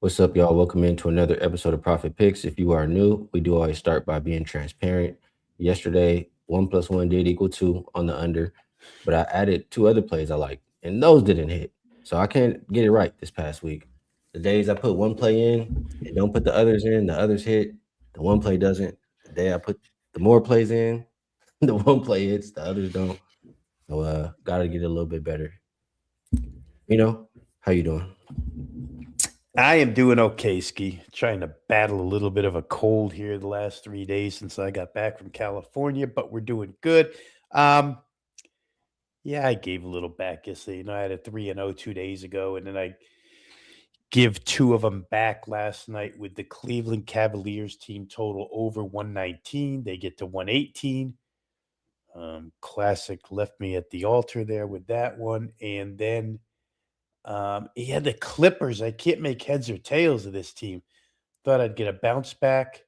What's up, y'all? Welcome into another episode of Profit Picks. If you are new, we do always start by being transparent. Yesterday, 1 plus 1 did equal 2 on the under, but I added two other plays I like, and those didn't hit. So I can't get it right this past week. The days I put one play in and don't put the others hit. The one play doesn't. The day I put the more plays in, the one play hits, the others don't. So gotta get a little bit better. How you doing? I am doing okay, Skee. Trying to battle a little bit of a cold here the last 3 days since I got back from California, but we're doing good. Um, yeah, I gave a little back yesterday. I had a 3-0 2 days ago, and then I give two of them back last night with the Cleveland Cavaliers team total over 119. They get to 118. Classic left me at the altar there with that one, and then yeah, the Clippers. I can't make heads or tails of this team. Thought I'd get a bounce back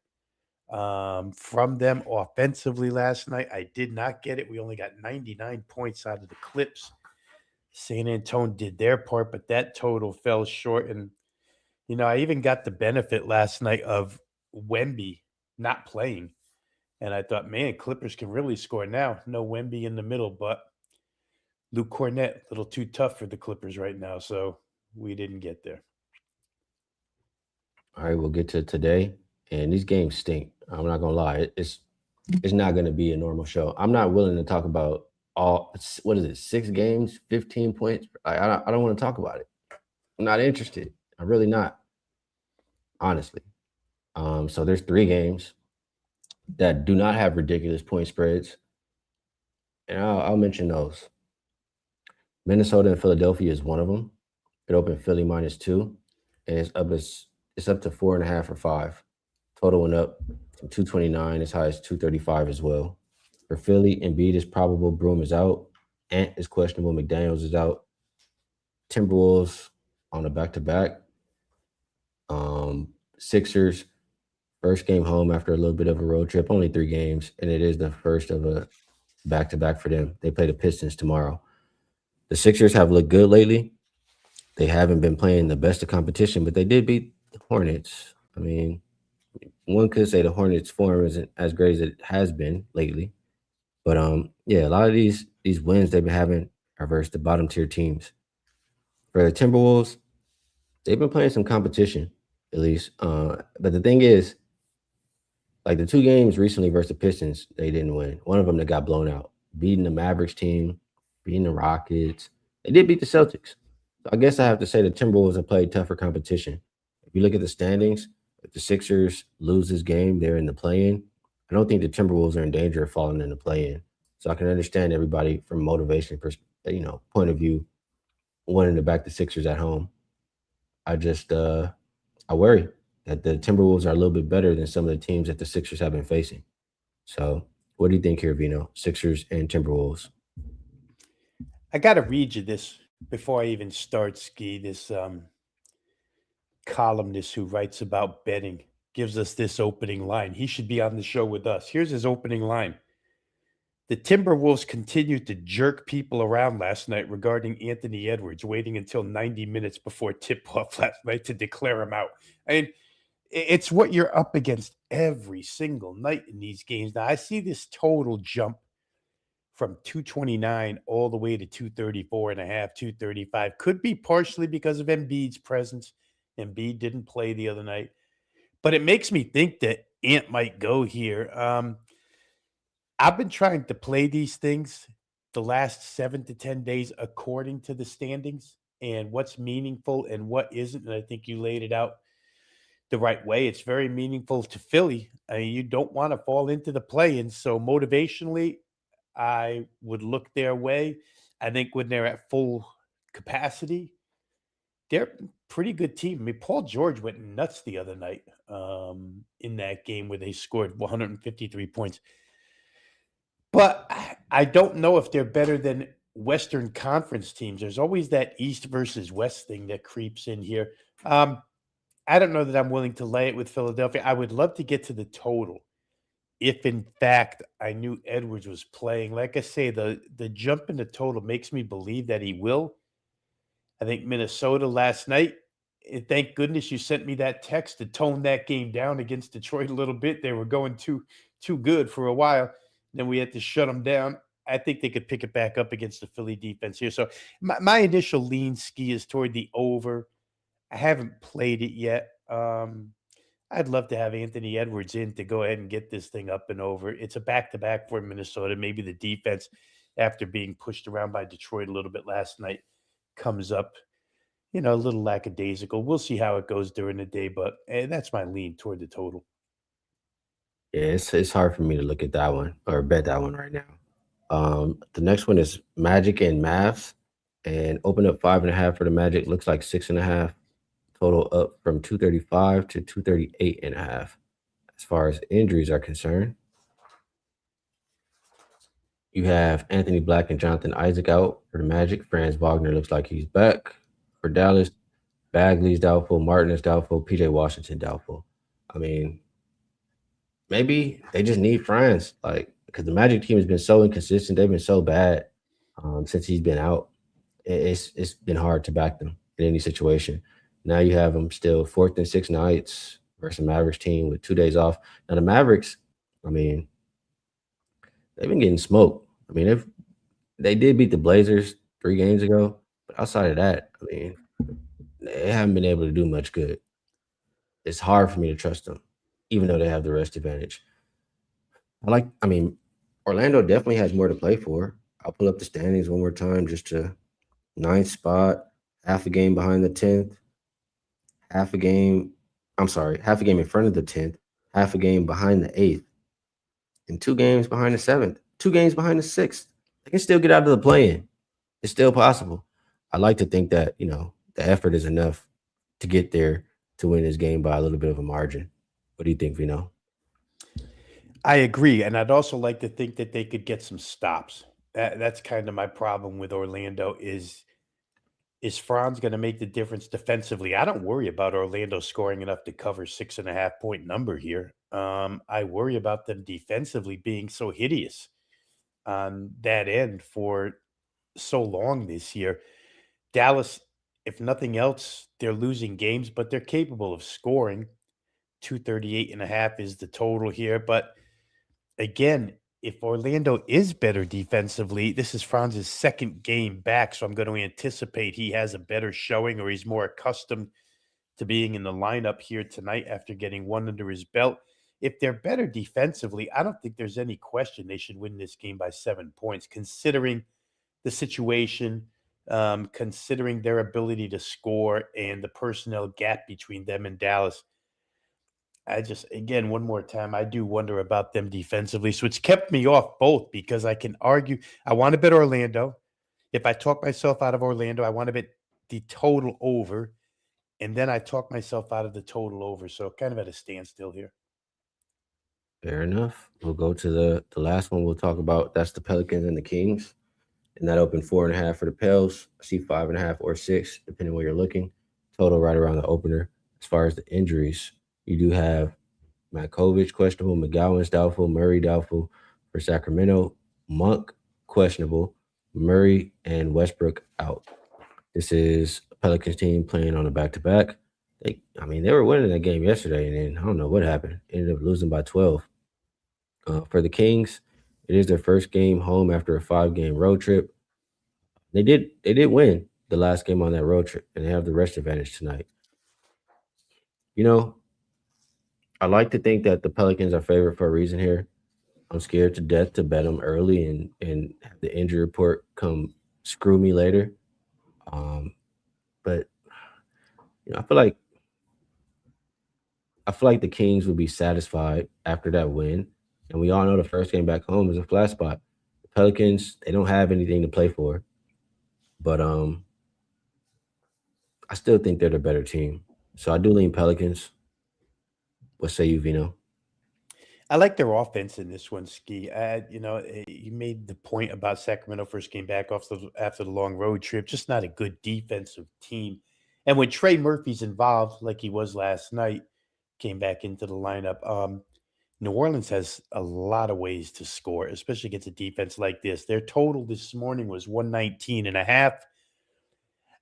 from them offensively last night. I did not get it. We only got 99 points out of the Clips. San Antonio did their part, but that total fell short. And, I even got the benefit last night of Wemby not playing. And I thought, man, Clippers can really score now. No Wemby in the middle, but Luke Cornett, a little too tough for the Clippers right now. So we didn't get there. All right, we'll get to today. And these games stink. I'm not gonna lie. It's not gonna be a normal show. I'm not willing to talk about what is it, 6 games, 15 points. I don't want to talk about it. I'm not interested. I'm really not, honestly. So there's 3 games that do not have ridiculous point spreads, and I'll mention those. Minnesota and Philadelphia is one of them. It opened Philly -2, and it's up to 4.5 or 5. Total went up from 229 as high as 235 as well. For Philly, Embiid is probable, Broom is out, Ant is questionable, McDaniels is out. Timberwolves on a back-to-back. Sixers, first game home after a little bit of a road trip, only 3 games, and it is the first of a back-to-back for them. They play the Pistons tomorrow. The Sixers have looked good lately. They haven't been playing the best of competition, but they did beat the Hornets. I mean, one could say the Hornets' form isn't as great as it has been lately. But yeah, a lot of these wins they've been having are versus the bottom tier teams. For the Timberwolves, they've been playing some competition, at least. But the thing is, like the 2 games recently versus the Pistons, they didn't win. One of them that got blown out, beating the Mavericks team, beating the Rockets. They did beat the Celtics. So I guess I have to say the Timberwolves have played tougher competition. If you look at the standings, if the Sixers lose this game, they're in the play-in. I don't think the Timberwolves are in danger of falling in the play-in. So I can understand everybody from motivation, point of view, wanting to back the Sixers at home. I just I worry that the Timberwolves are a little bit better than some of the teams that the Sixers have been facing. So, what do you think here, Vino? Sixers and Timberwolves. I got to read you this before I even start, Ski. This columnist who writes about betting gives us this opening line. He should be on the show with us. Here's his opening line. The Timberwolves continued to jerk people around last night regarding Anthony Edwards, waiting until 90 minutes before tip-off last night to declare him out. I mean, it's what you're up against every single night in these games. Now, I see this total jump from 229 all the way to 234 and a half, 235. Could be partially because of Embiid's presence. Embiid didn't play the other night. But it makes me think that Ant might go here. I've been trying to play these things the last 7 to 10 days according to the standings and what's meaningful and what isn't. And I think you laid it out the right way. It's very meaningful to Philly. I mean, you don't want to fall into the play-in. So motivationally, I would look their way. I think when they're at full capacity, they're a pretty good team. I mean, Paul George went nuts the other night in that game where they scored 153 points. But I don't know if they're better than Western Conference teams. There's always that East versus West thing that creeps in here. I don't know that I'm willing to lay it with Philadelphia. I would love to get to the total if, in fact, I knew Edwards was playing. Like I say, the jump in the total makes me believe that he will. I think Minnesota last night, thank goodness you sent me that text to tone that game down against Detroit a little bit. They were going too good for a while. Then we had to shut them down. I think they could pick it back up against the Philly defense here. So my initial lean ski is toward the over. I haven't played it yet. I'd love to have Anthony Edwards in to go ahead and get this thing up and over. It's a back-to-back for Minnesota. Maybe the defense, after being pushed around by Detroit a little bit last night, comes up, a little lackadaisical. We'll see how it goes during the day, but that's my lean toward the total. Yeah, it's hard for me to look at that one or bet that one right now. The next one is Magic and Mavs, and open up 5.5 for the Magic. Looks like 6.5. Total up from 235 to 238.5. As far as injuries are concerned, you have Anthony Black and Jonathan Isaac out for the Magic. Franz Wagner looks like he's back for Dallas. Bagley's doubtful. Martin is doubtful. PJ Washington doubtful. I mean, maybe they just need Franz, like, because the Magic team has been so inconsistent. They've been so bad since he's been out. It's been hard to back them in any situation. Now you have them still fourth and six nights versus a Mavericks team with 2 days off. Now the Mavericks, I mean, they've been getting smoked. I mean, they did beat the Blazers 3 games ago, but outside of that, I mean, they haven't been able to do much good. It's hard for me to trust them, even though they have the rest advantage. I mean, Orlando definitely has more to play for. I'll pull up the standings one more time just to ninth spot, half a game behind the 10th, half a game. I'm sorry, half a game in front of the 10th, half a game behind the 8th, and 2 games behind the 7th, 2 games behind the 6th. They can still get out of the play-in. It's still possible. I like to think that, the effort is enough to get there to win this game by a little bit of a margin. What do you think, Vino? I agree, and I'd also like to think that they could get some stops. That's kind of my problem with Orlando is Franz going to make the difference defensively? I don't worry about Orlando scoring enough to cover 6.5 point number here. I worry about them defensively being so hideous on that end for so long this year. Dallas, if nothing else, they're losing games, but they're capable of scoring. 238.5 is the total here. But again, if Orlando is better defensively, this is Franz's second game back. So I'm going to anticipate he has a better showing or he's more accustomed to being in the lineup here tonight after getting one under his belt. If they're better defensively, I don't think there's any question they should win this game by 7 points, considering the situation, considering their ability to score and the personnel gap between them and Dallas. I just, again, one more time, I do wonder about them defensively. So it's kept me off both because I can argue. I want to bet Orlando. If I talk myself out of Orlando, I want to bet the total over. And then I talk myself out of the total over. So kind of at a standstill here. Fair enough. We'll go to the last one we'll talk about. That's the Pelicans and the Kings. And that opened 4.5 for the Pels. I see 5.5 or 6, depending where you're looking. Total right around the opener. As far as the injuries, you do have Matkovic questionable, McGowan's doubtful, Murray doubtful for Sacramento, Monk questionable, Murray and Westbrook out. This is a Pelicans team playing on a back-to-back. They were winning that game yesterday, and then I don't know what happened. Ended up losing by 12. For the Kings, it is their first game home after a 5-game road trip. They did win the last game on that road trip, and they have the rest advantage tonight. You know, I like to think that the Pelicans are favored for a reason here. I'm scared to death to bet them early and have the injury report come screw me later. Um, but I feel like the Kings would be satisfied after that win, and we all know the first game back home is a flat spot. The Pelicans, they don't have anything to play for, but I still think they're the better team. So I do lean Pelicans. What say you, Vino? I like their offense in this one, Ski. You made the point about Sacramento first came back after the long road trip. Just not a good defensive team. And when Trey Murphy's involved, like he was last night, came back into the lineup. New Orleans has a lot of ways to score, especially against a defense like this. Their total this morning was 119.5.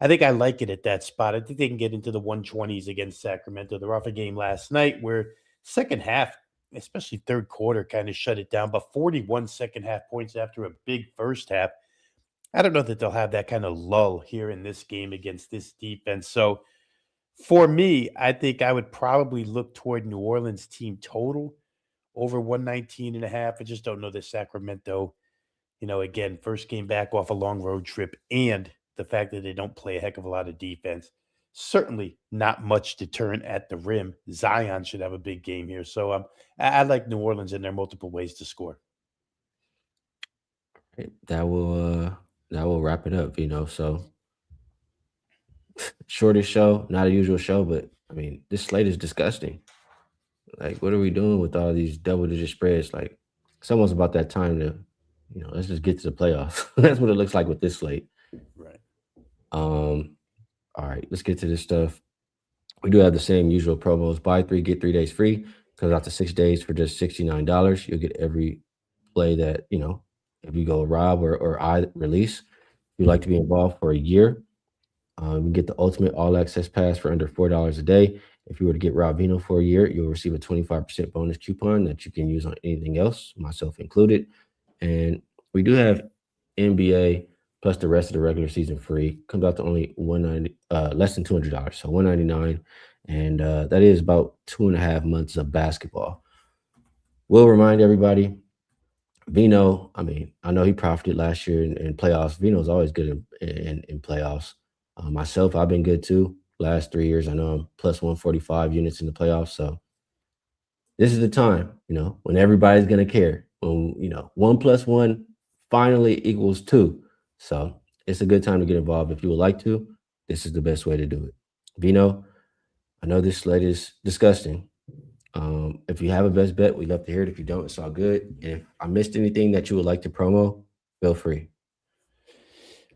I think I like it at that spot. I think they can get into the 120s against Sacramento. They're off a game last night where second half, especially third quarter, kind of shut it down, but 41 second half points after a big first half. I don't know that they'll have that kind of lull here in this game against this defense. So for me, I think I would probably look toward New Orleans team total over 119 and a half. I just don't know that Sacramento, again, first game back off a long road trip and the fact that they don't play a heck of a lot of defense. Certainly not much deterrent at the rim. Zion should have a big game here. So I like New Orleans and their multiple ways to score. That will wrap it up, So shortest show, not a usual show, but I mean, this slate is disgusting. Like, what are we doing with all these double-digit spreads? Like, it's almost about that time to, let's just get to the playoffs. That's what it looks like with this slate. Right. All right, let's get to this stuff. We do have the same usual promos. Buy 3, get 3 days free. Comes out to 6 days for just $69. You'll get every play that, if you go Rob or I release. If you'd like to be involved for a year, you get the ultimate all-access pass for under $4 a day. If you were to get Rob Veno for a year, you'll receive a 25% bonus coupon that you can use on anything else, myself included. And we do have NBA plus the rest of the regular season free. Comes out to only less than $200, so $199, and that is about 2.5 months of basketball. We'll remind everybody, Veno, I know he profited last year in playoffs. Veno's always good in playoffs. Myself, I've been good too. Last 3 years, I know I'm plus 145 units in the playoffs. So this is the time, when everybody's going to care. When, 1 + 1 finally equals 2. So it's a good time to get involved. If you would like to, this is the best way to do it. Veno, I know this slate is disgusting. If you have a best bet, we'd love to hear it. If you don't, it's all good. And if I missed anything that you would like to promo, feel free.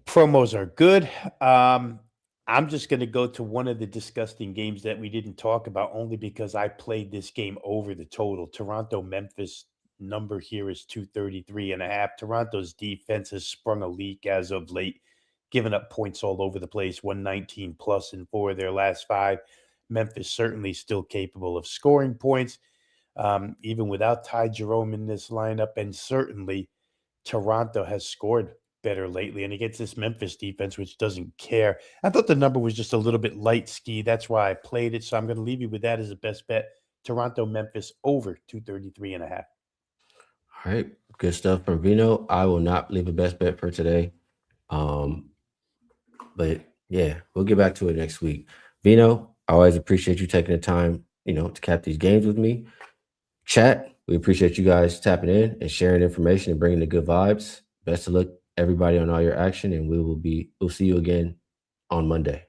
Promos are good. I'm just going to go to one of the disgusting games that we didn't talk about only because I played this game over the total. Toronto-Memphis number here is 233.5. Toronto's defense has sprung a leak as of late, giving up points all over the place, 119 plus in 4 of their last 5. Memphis certainly still capable of scoring points, even without Ty Jerome in this lineup. And certainly Toronto has scored better lately, and against this Memphis defense, which doesn't care. I thought the number was just a little bit light, Skee. That's why I played it. So I'm going to leave you with that as a best bet. Toronto, Memphis over 233.5. All right. Good stuff from Veno. I will not leave a best bet for today. But yeah, we'll get back to it next week. Veno, I always appreciate you taking the time, to cap these games with me. Chat, we appreciate you guys tapping in and sharing information and bringing the good vibes. Best of luck, everybody, on all your action, and we'll see you again on Monday.